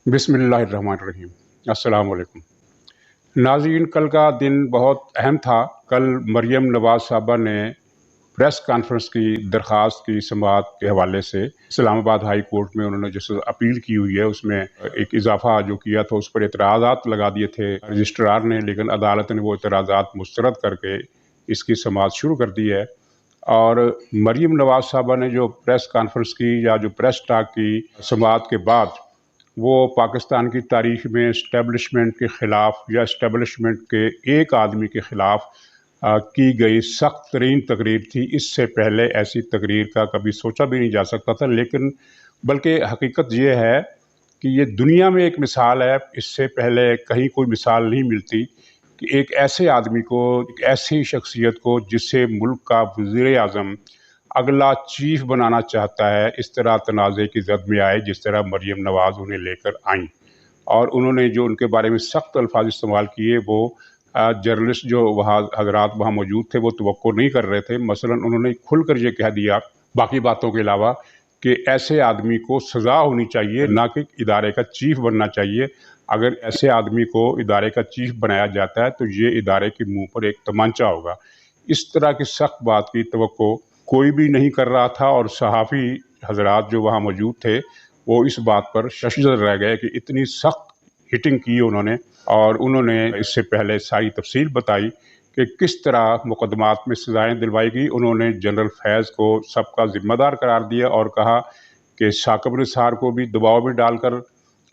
बिस्मिल्लाहिर्रहमानिर्रहीम। अस्सलाम वालेकुम। नाज़रीन, कल का दिन बहुत अहम था। कल मरियम नवाज़ साहबा ने प्रेस कॉन्फ्रेंस की दरख्वास्त की समाअत के हवाले से इस्लामाबाद हाई कोर्ट में उन्होंने जिस अपील की हुई है उसमें एक इजाफा जो किया था उस पर एतराज़ात लगा दिए थे रजिस्ट्रार ने, लेकिन अदालत ने वो एतराज़ात मुस्तरद करके इसकी समाअत शुरू कर दी है। और मरियम नवाज़ साहबा ने जो प्रेस कॉन्फ्रेंस की या जो प्रेस टॉक की समाअत के बाद, वो पाकिस्तान की तारीख में इस्टेब्लिशमेंट के ख़िलाफ़ या इस्टेब्लिशमेंट के एक आदमी के ख़िलाफ़ की गई सख्त तरीन तकरीर थी। इससे पहले ऐसी तकरीर का कभी सोचा भी नहीं जा सकता था, लेकिन बल्कि हकीकत ये है कि ये दुनिया में एक मिसाल है। इससे पहले कहीं कोई मिसाल नहीं मिलती कि एक ऐसे आदमी को, एक ऐसी शख्सियत को जिसे मुल्क का वज़ीर आज़म अगला चीफ बनाना चाहता है, इस तरह तनाज़े की ज़द में आए जिस तरह मरियम नवाज़ उन्हें लेकर आईं। और उन्होंने जो उनके बारे में सख्त अल्फाज इस्तेमाल किए, वो जर्नलिस्ट जो वहाँ हज़रात वहाँ मौजूद थे वो तवक्को नहीं कर रहे थे। मसलन उन्होंने खुलकर ये कह दिया, बाकी बातों के अलावा, कि ऐसे आदमी को सज़ा होनी चाहिए, ना कि इदारे का चीफ बनना चाहिए। अगर ऐसे आदमी को इदारे का चीफ बनाया जाता है तो ये इदारे के मुँह पर एक तमांचा होगा। इस तरह की सख्त बात की तवक्को कोई भी नहीं कर रहा था, और सहाफ़ी हज़रात जो वहाँ मौजूद थे वो इस बात पर शशदर रह गए कि इतनी सख्त हिटिंग की उन्होंने। और उन्होंने इससे पहले सारी तफसील बताई कि किस तरह मुकदमात में सज़ाएँ दिलवाई गई। उन्होंने जनरल फैज़ को सबका ज़िम्मेदार करार दिया और कहा कि साकिब निसार को भी दबाव में डालकर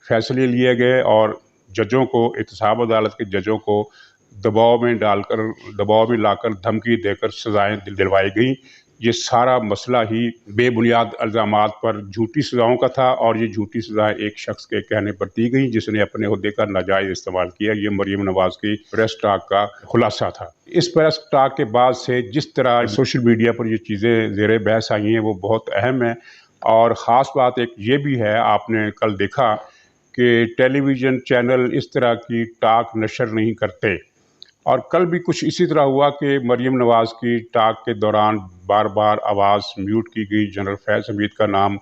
फ़ैसले लिए गए और जजों को, एहतसाब अदालत के जजों को दबाव में लाकर धमकी देकर सज़ाएँ दिलवाई गई। ये सारा मसला ही बेबुनियाद इल्ज़ामात पर झूठी सज़ाओं का था, और ये झूठी सज़ाएँ एक शख्स के कहने पर दी गई जिसने अपने ओहदे का नाजायज़ इस्तेमाल किया। ये मरियम नवाज़ की प्रेस टॉक का खुलासा था। इस प्रेस टॉक के बाद से जिस तरह सोशल मीडिया पर ये चीज़ें ज़ेरे बहस आई हैं वो बहुत अहम है। और ख़ास बात एक ये भी है, आपने कल देखा कि टेलीविज़न चैनल इस तरह की टॉक नशर नहीं करते। और कल भी कुछ इसी तरह हुआ कि मरियम नवाज़ की टॉक के दौरान बार बार आवाज़ म्यूट की गई। जनरल फैज़ हमीद का नाम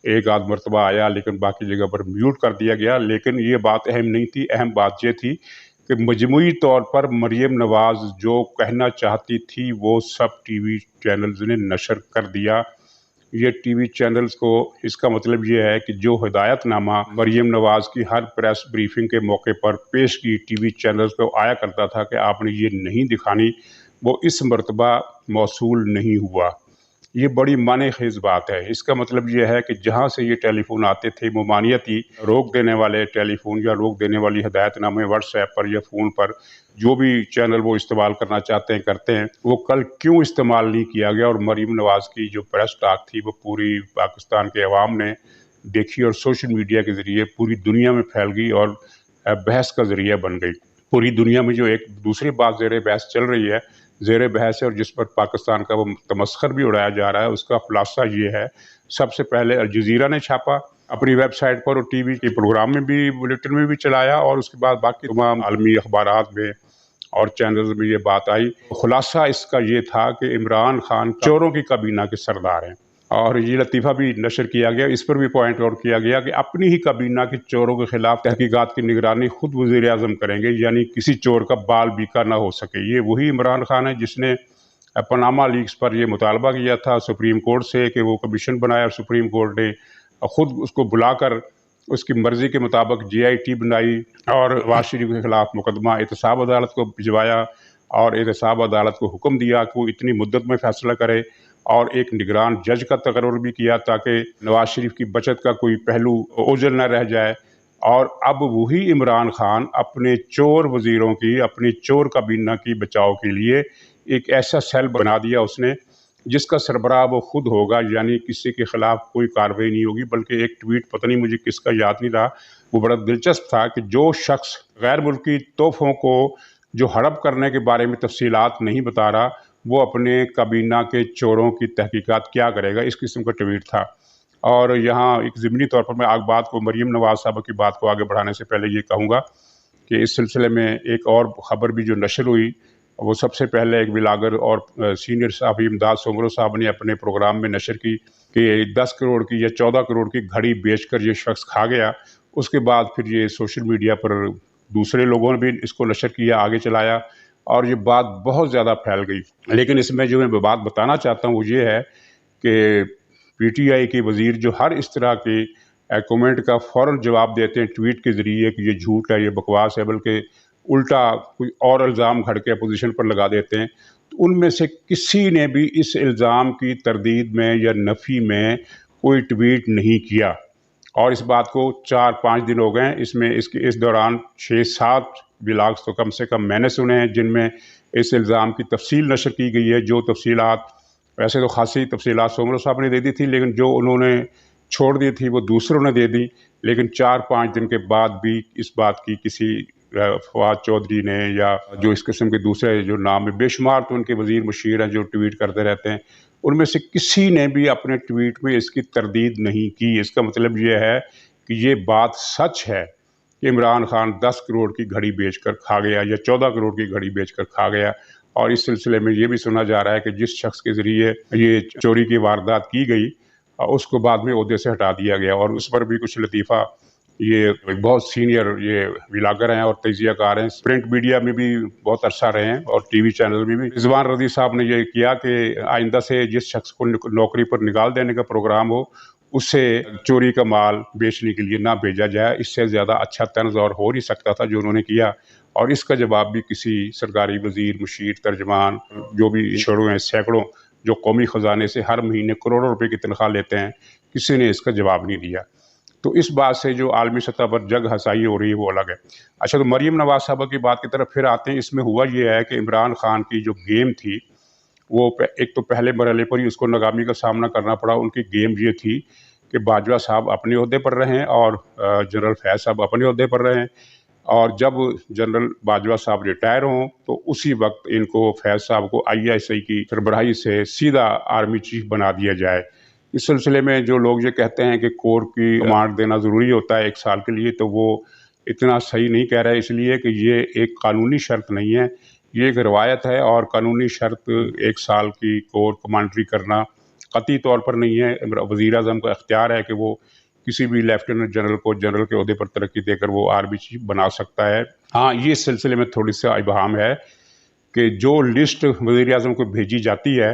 एक आध मरतबा आया, लेकिन बाकी जगह पर म्यूट कर दिया गया। लेकिन ये बात अहम नहीं थी। अहम बात ये थी कि मजमूई तौर पर मरियम नवाज़ जो कहना चाहती थी वो सब टीवी चैनल्स ने नशर कर दिया। ये टीवी चैनल्स को, इसका मतलब ये है कि जो हिदायतनामा मरियम नवाज़ की हर प्रेस ब्रीफिंग के मौके पर पेश की टीवी चैनल्स को आया करता था कि आपने ये नहीं दिखानी, वो इस मरतबा मौसूल नहीं हुआ। ये बड़ी माने-खेज़ बात है। इसका मतलब ये है कि जहाँ से ये टेलीफ़ोन आते थे, ममानियती रोक देने वाले टेलीफ़ोन या रोक देने वाली हिदायतनामे व्हाट्सएप पर या फ़ोन पर जो भी चैनल वो इस्तेमाल करना चाहते हैं करते हैं, वो कल क्यों इस्तेमाल नहीं किया गया। और मरियम नवाज़ की जो प्रेस टॉक थी वो पूरी पाकिस्तान के अवाम ने देखी और सोशल मीडिया के ज़रिए पूरी दुनिया में फैल गई और बहस का ज़रिया बन गई। पूरी दुनिया में जो एक दूसरी बात ज़ेरे बहस चल रही है, ज़ेरे बहस है और जिस पर पाकिस्तान का वो तमस्खर भी उड़ाया जा रहा है, उसका खुलासा ये है। सबसे पहले अल जज़ीरा ने छापा अपनी वेबसाइट पर और टीवी के प्रोग्राम में भी, बुलेटिन में भी चलाया, और उसके बाद बाकी तमाम आलमी अखबारात में और चैनल्स में ये बात आई। खुलासा इसका ये था कि इमरान खान चोरों की काबीना के सरदार हैं। और ये लतीफ़ा भी नशर किया गया, इस पर भी पॉइंट आउट किया गया कि अपनी ही काबीना के चोरों के खिलाफ तहकीकात की निगरानी खुद वज़ीर आज़म करेंगे, यानी किसी चोर का बाल बीका ना हो सके। ये वही इमरान खान है जिसने पनामा लीक्स पर यह मुतालबा किया था सुप्रीम कोर्ट से कि वो कमीशन बनाए, और सुप्रीम कोर्ट ने खुद उसको बुलाकर उसकी मर्ज़ी के मुताबिक JIT बनाई और नवाज शरीफ के खिलाफ मुकदमा एहतसाब अदालत को भिजवाया, और एहतसाब अदालत को हुक्म दिया कि वो इतनी मुद्दत में फ़ैसला करे, और एक निगरान जज का तकर्रुर भी किया ताकि नवाज शरीफ की बचत का कोई पहलू ओझल न रह जाए। और अब वही इमरान खान अपने चोर वज़ीरों की, अपनी चोर काबीना की बचाव के लिए एक ऐसा सेल बना दिया उसने जिसका सरबराह वो खुद होगा, यानी किसी के खिलाफ कोई कार्रवाई नहीं होगी। बल्कि एक ट्वीट पता नहीं मुझे किसका याद नहीं रहा, वो बड़ा दिलचस्प था कि जो शख्स गैर मुल्की तोहफ़ों को जो हड़प करने के बारे में तफसीलात नहीं बता रहा, वो अपने काबीना के चोरों की तहकीकात क्या करेगा, इस किस्म का ट्वीट था। और यहाँ एक ज़िमनी तौर पर मैं बात को, मरियम नवाज़ साहबा की बात को आगे बढ़ाने से पहले ये कहूँगा कि इस सिलसिले में एक और ख़बर भी जो नशर हुई, वो सबसे पहले एक बिलागर और सीनियर सहाफ़ी इमदाद सोमरो साहब ने अपने प्रोग्राम में नशर की कि 10 करोड़ की या 14 करोड़ की घड़ी बेचकर ये शख्स खा गया। اس کے بعد پھر یہ سوشل میڈیا پر دوسرے لوگوں نے بھی اس کو نشر کیا، آگے چلایا، اور یہ بات بہت زیادہ پھیل گئی۔ لیکن اس میں جو میں بات بتانا چاہتا ہوں وہ یہ ہے کہ پی ٹی آئی کے وزیر جو ہر اس طرح کے کومنٹ کا فوراً جواب دیتے ہیں ٹویٹ کے ذریعے کہ یہ جھوٹ ہے، یہ بکواس ہے، بلکہ الٹا کوئی اور الزام گھڑ کے اپوزیشن پر لگا دیتے ہیں، تو ان میں سے کسی نے بھی اس الزام کی تردید میں یا نفی میں کوئی ٹویٹ نہیں کیا۔ اور اس بات کو 4-5 دن ہو گئے ہیں، اس دوران 6-7 ولاگس تو کم سے کم میں نے سنے ہیں جن میں اس الزام کی تفصیل نشر کی گئی ہے۔ جو تفصیلات ویسے تو خاصی تفصیلات سومرو صاحب نے دے دی تھی، لیکن جو انہوں نے چھوڑ دی تھی وہ دوسروں نے دے دی۔ لیکن 4-5 دن کے بعد بھی اس بات کی کسی فواد چودھری نے یا جو اس قسم کے دوسرے جو نام میں بے شمار تو ان کے وزیر مشیر ہیں جو ٹویٹ کرتے رہتے ہیں، ان میں سے کسی نے بھی اپنے ٹویٹ میں اس کی تردید نہیں کی۔ اس کا مطلب یہ ہے کہ یہ بات سچ ہے کہ عمران خان 10 کروڑ کی گھڑی بیچ کر کھا گیا یا 14 کروڑ کی گھڑی بیچ کر کھا گیا۔ اور اس سلسلے میں یہ بھی سنا جا رہا ہے کہ جس شخص کے ذریعے یہ چوری کی واردات کی گئی اس کو بعد میں عہدے سے ہٹا دیا گیا، اور اس پر بھی کچھ لطیفہ، یہ بہت سینئر یہ ولاگر ہیں اور تجزیہ کار ہیں، پرنٹ میڈیا میں بھی بہت عرصہ رہے ہیں اور ٹی وی چینل میں بھی۔ رضوان رضی صاحب نے یہ کیا کہ آئندہ سے جس شخص کو نوکری پر نکال دینے کا پروگرام ہو اسے چوری کا مال بیچنے کے لیے نہ بھیجا جائے۔ اس سے زیادہ اچھا طنز اور ہو نہیں سکتا تھا جو انہوں نے کیا، اور اس کا جواب بھی کسی سرکاری وزیر، مشیر، ترجمان جو بھی چھوڑو ہیں سینکڑوں جو قومی خزانے سے ہر مہینے کروڑوں روپے کی تنخواہ لیتے ہیں، کسی نے اس کا جواب نہیں دیا۔ تو اس بات سے جو عالمی سطح پر جگ ہنسائی ہو رہی ہے وہ الگ ہے۔ اچھا، تو مریم نواز صاحبہ کی بات کی طرف پھر آتے ہیں۔ اس میں ہوا یہ ہے کہ عمران خان کی جو گیم تھی وہ ایک تو پہلے مرحلے پر ہی اس کو ناکامی کا سامنا کرنا پڑا۔ ان کی گیم یہ تھی کہ باجوہ صاحب اپنے عہدے پر رہیں اور جنرل فیض صاحب اپنے عہدے پر رہیں، اور جب جنرل باجوہ صاحب ریٹائر ہوں تو اسی وقت ان کو فیض صاحب کو ISI کی سربراہی سے سیدھا آرمی چیف بنا دیا جائے۔ اس سلسلے میں جو لوگ یہ کہتے ہیں کہ کور کی کمانڈ دینا ضروری ہوتا ہے 1 سال کے لیے، تو وہ اتنا صحیح نہیں کہہ رہے، اس لیے کہ یہ ایک قانونی شرط نہیں ہے، یہ ایک روایت ہے، اور قانونی شرط 1 سال کی کور کمانڈری کرنا قطعی طور پر نہیں ہے۔ وزیر اعظم کا اختیار ہے کہ وہ کسی بھی لیفٹیننٹ جنرل کو جنرل کے عہدے پر ترقی دے کر وہ آرمی چیف بنا سکتا ہے۔ ہاں، یہ اس سلسلے میں تھوڑی سا ابہام ہے کہ جو لسٹ وزیر اعظم کو بھیجی جاتی ہے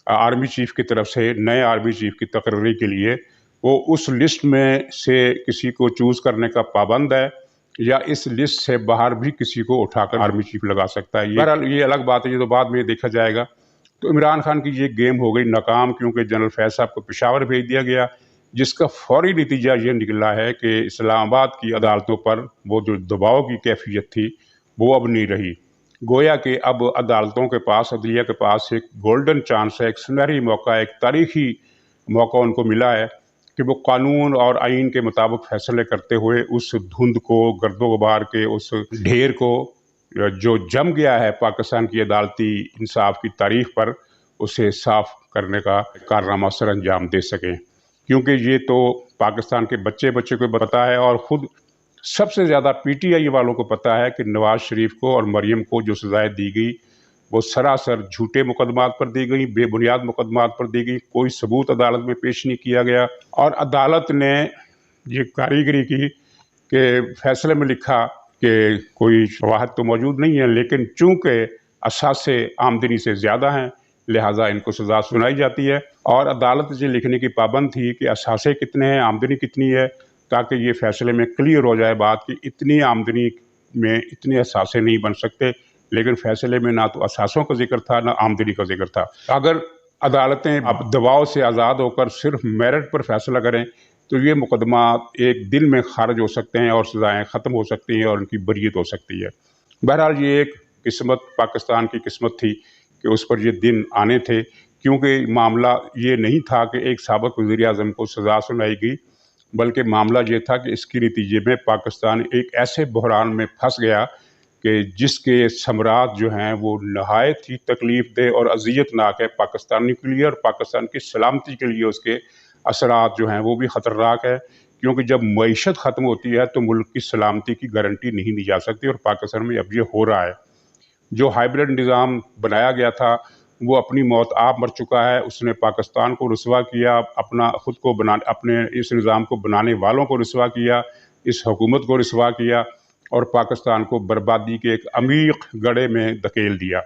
آرمی چیف کی طرف سے نئے آرمی چیف کی تقرری کے لیے، وہ اس لسٹ میں سے کسی کو چوز کرنے کا پابند ہے یا اس لسٹ سے باہر بھی کسی کو اٹھا کر آرمی چیف لگا سکتا ہے۔ بہرحال یہ الگ بات ہے، یہ تو بعد میں دیکھا جائے گا۔ تو عمران خان کی یہ گیم ہو گئی ناکام، کیونکہ جنرل فیض صاحب کو پشاور بھیج دیا گیا، جس کا فوری نتیجہ یہ نکلا ہے کہ اسلام آباد کی عدالتوں پر وہ جو دباؤ کی کیفیت تھی وہ اب نہیں رہی۔ گویا کہ اب عدالتوں کے پاس، عدلیہ کے پاس ایک گولڈن چانس ہے، ایک سنہری موقع، ایک تاریخی موقع ان کو ملا ہے کہ وہ قانون اور آئین کے مطابق فیصلے کرتے ہوئے اس دھند کو، گرد و غبار کے اس ڈھیر کو جو جم گیا ہے پاکستان کی عدالتی انصاف کی تاریخ پر، اسے صاف کرنے کا کارنامہ سر انجام دے سکیں۔ کیونکہ یہ تو پاکستان کے بچے کو پتہ ہے، اور خود سب سے زیادہ PTI والوں کو پتہ ہے کہ نواز شریف کو اور مریم کو جو سزائیں دی گئی وہ سراسر جھوٹے مقدمات پر دی گئی، بے بنیاد مقدمات پر دی گئی، کوئی ثبوت عدالت میں پیش نہیں کیا گیا، اور عدالت نے یہ کاریگری کی کہ فیصلے میں لکھا کہ کوئی شواہد تو موجود نہیں ہے، لیکن چونکہ اثاثے آمدنی سے زیادہ ہیں لہٰذا ان کو سزا سنائی جاتی ہے، اور عدالت یہ لکھنے کی پابند تھی کہ اثاثے کتنے ہیں، آمدنی کتنی ہے، تاکہ یہ فیصلے میں کلیئر ہو جائے بات کہ اتنی آمدنی میں اتنے اثاثے نہیں بن سکتے، لیکن فیصلے میں نہ تو اثاثوں کا ذکر تھا نہ آمدنی کا ذکر تھا۔ اگر عدالتیں اب دباؤ سے آزاد ہو کر صرف میرٹ پر فیصلہ کریں تو یہ مقدمات ایک دن میں خارج ہو سکتے ہیں اور سزائیں ختم ہو سکتی ہیں اور ان کی بریت ہو سکتی ہے۔ بہرحال یہ ایک قسمت، پاکستان کی قسمت تھی کہ اس پر یہ دن آنے تھے، کیونکہ معاملہ یہ نہیں تھا کہ ایک سابق وزیر اعظم کو سزا سنائی گئی، بلکہ معاملہ یہ تھا کہ اس کے نتیجے میں پاکستان ایک ایسے بحران میں پھنس گیا کہ جس کے ثمرات جو ہیں وہ نہایت ہی تکلیف دہ اور اذیت ناک ہے پاکستانی کے لیے، اور پاکستان کی سلامتی کے لیے اس کے اثرات جو ہیں وہ بھی خطرناک ہے، کیونکہ جب معیشت ختم ہوتی ہے تو ملک کی سلامتی کی گارنٹی نہیں دی جا سکتی، اور پاکستان میں اب یہ ہو رہا ہے۔ جو ہائیبرڈ نظام بنایا گیا تھا وہ اپنی موت آپ مر چکا ہے، اس نے پاکستان کو رسوا کیا، اپنے اس نظام کو بنانے والوں کو رسوا کیا، इस हुकूमत को रुसवा किया और पाकिस्तान को बर्बादी के एक अमीक गड्ढे में धकेल दिया।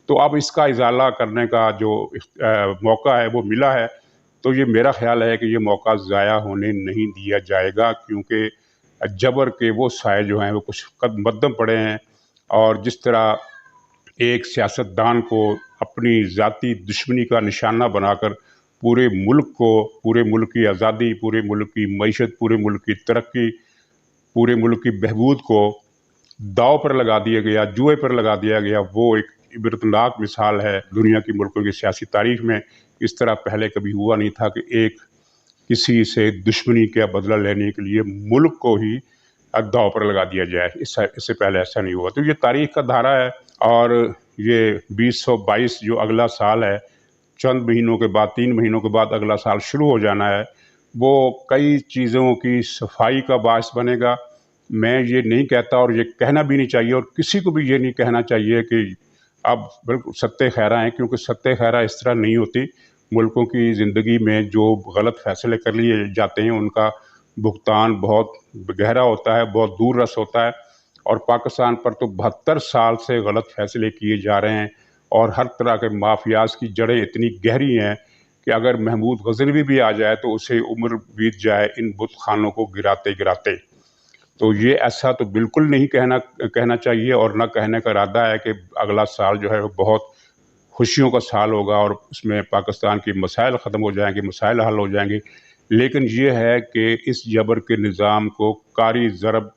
तो अब इसका इजाला करने का जो मौका है वो मिला है, तो ये मेरा ख्याल है कि ये मौका ज़ाया होने नहीं दिया जाएगा, क्योंकि जबर के वो साए जो हैं वो कुछ मद्दम पड़े हैं। और जिस तरह एक सियासतदान को अपनी ज़ाती दुश्मनी का निशाना बनाकर पूरे मुल्क को, पूरे मुल्क की आज़ादी, पूरे मुल्क की मईशत, पूरे मुल्क की तरक्की, पूरे मुल्क की बहबूद को दाव पर लगा दिया गया, जुए पर लगा दिया गया, वो एक इबरतनाक मिसाल है दुनिया की मुल्कों की सियासी तारीख में। इस तरह पहले कभी हुआ नहीं था कि एक किसी से दुश्मनी का बदला लेने के लिए मुल्क को ही दाव पर लगा दिया जाए। इससे पहले ऐसा नहीं हुआ। तो ये तारीख का धारा है। और ये 2022 जो अगला साल है, चंद महीनों के बाद, 3 महीनों के बाद अगला साल शुरू हो जाना है, वो कई चीज़ों की सफाई का बायस बनेगा। मैं ये नहीं कहता और ये कहना भी नहीं चाहिए, और किसी को भी ये नहीं कहना चाहिए कि अब बिल्कुल सत्ते खैरा हैं, क्योंकि सत्ते खैरा इस तरह नहीं होती। मुल्कों की ज़िंदगी में जो गलत फैसले कर लिए जाते हैं उनका भुगतान बहुत गहरा होता है, बहुत दूर रस होता है। और पाकिस्तान पर तो 72 साल से गलत फैसले किए जा रहे हैं, और हर तरह के माफियाज की जड़ें इतनी गहरी हैं कि अगर महमूद गज़नवी भी आ जाए तो उसे उम्र बीत जाए इन बुत खानों को गिराते गिराते। तो ये ऐसा तो बिल्कुल नहीं कहना चाहिए, और न कहने का इरादा है कि अगला साल जो है वो बहुत खुशियों का साल होगा और उसमें पाकिस्तान की मसाइल ख़त्म हो जाएंगे, मसाइल हल हो जाएंगे। लेकिन ये है कि इस जबर के निज़ाम को कारी ज़रब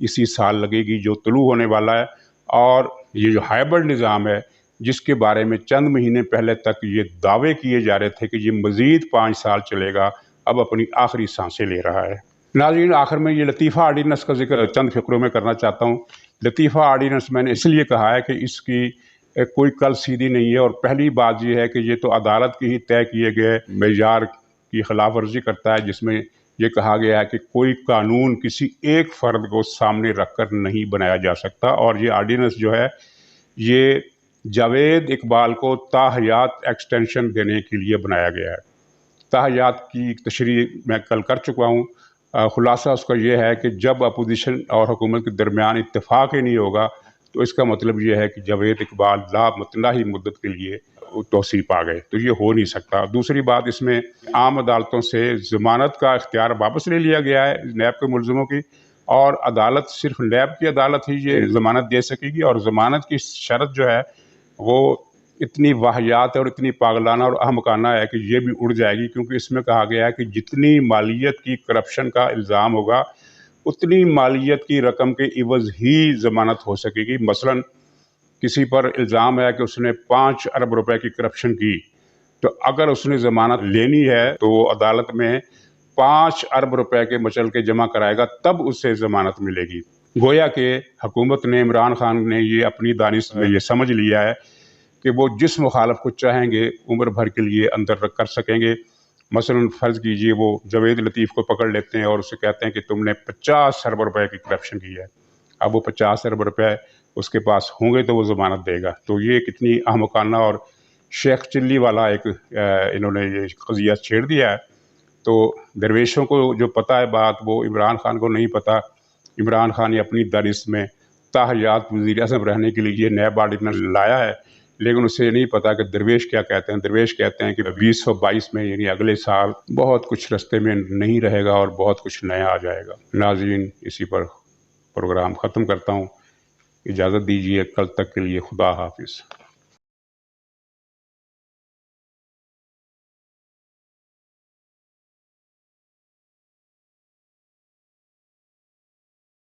इसी साल लगेगी जो तुलू होने वाला है। और ये जो हाइब्रिड निज़ाम है, जिसके बारे में चंद महीने पहले तक ये दावे किए जा रहे थे कि ये मज़ीद 5 साल चलेगा, अब अपनी आखिरी सांसें ले रहा है। नाज़रीन, आखिर में ये लतीफ़ा आर्डीनेंस का जिक्र चंद फ़िक्रों में करना चाहता हूँ। लतीफ़ा आर्डीनेंस मैंने इसलिए कहा है कि इसकी कोई कल सीधी नहीं है। और पहली बात ये है कि ये तो अदालत की ही तय किए गए मेयार की खिलाफ वर्जी करता है, जिसमें ये कहा गया है कि कोई कानून किसी एक फ़र्द को सामने रखकर नहीं बनाया जा सकता। और ये आर्डीनेंस जो है ये जावेद इकबाल को ताहयात एक्सटेंशन देने के लिए बनाया गया है। ताहयात की तशरीह मैं कल कर चुका हूँ। खुलासा उसका ये है कि जब अपोजिशन और हुकूमत के दरमियान इत्तेफाक ही नहीं होगा तो इसका मतलब ये है कि जावेद इकबाल लामतनाही मुद्दत के लिए तौसीह पा गए, तो ये हो नहीं सकता। दूसरी बात, इसमें आम अदालतों से ज़मानत का इख्तियार वापस ले लिया गया है नैब के मुलज़मों की, और अदालत, सिर्फ नैब की अदालत ही ये ज़मानत दे सकेगी। और ज़मानत की शर्त जो है वो इतनी वाहियात और इतनी पागलाना और अहमकाना है कि ये भी उड़ जाएगी, क्योंकि इसमें कहा गया है कि जितनी मालियत की करप्शन का इल्ज़ाम होगा उतनी मालियत की रकम के इवज़ ही ज़मानत हो सकेगी। मसलन किसी पर इल्ज़ाम है कि उसने 5 अरब रुपए की करप्शन की, तो अगर उसने ज़मानत लेनी है तो वो अदालत में 5 अरब रुपए के मचल के जमा कराएगा, तब उससे ज़मानत मिलेगी। गोया कि हुकूमत ने, इमरान खान ने ये अपनी दानिश में ये समझ लिया है कि वो जिस मुखालफ को चाहेंगे उम्र भर के लिए अंदर रख कर सकेंगे। मसलन फ़र्ज़ कीजिए वो जावेद लतीफ़ को पकड़ लेते हैं और उससे कहते हैं कि तुमने 50 अरब रुपए की करप्शन की है। अब वो 50 अरब रुपए उसके पास होंगे तो वो ज़मानत देगा। तो ये कितनी अहमकाना और शेख चिल्ली वाला एक इन्होंने ये क़ज़िया छेड़ दिया है। तो दरवेशों को जो पता है बात, वो इमरान खान को नहीं पता। इमरान खान ने अपनी दानिश में ताहयात वज़ीर-ए-आज़म रहने के लिए ये नैब आर्डीनेंस लाया है, लेकिन उसे नहीं पता कि दरवेश क्या कहते हैं। दरवेश कहते हैं कि 2022 में, यानी अगले साल, बहुत कुछ रास्ते में नहीं रहेगा और बहुत कुछ नया आ जाएगा। नाज़रीन, इसी पर प्रोग्राम ख़त्म करता हूँ। इजाज़त दीजिए, कल तक के लिए खुदा हाफिज़।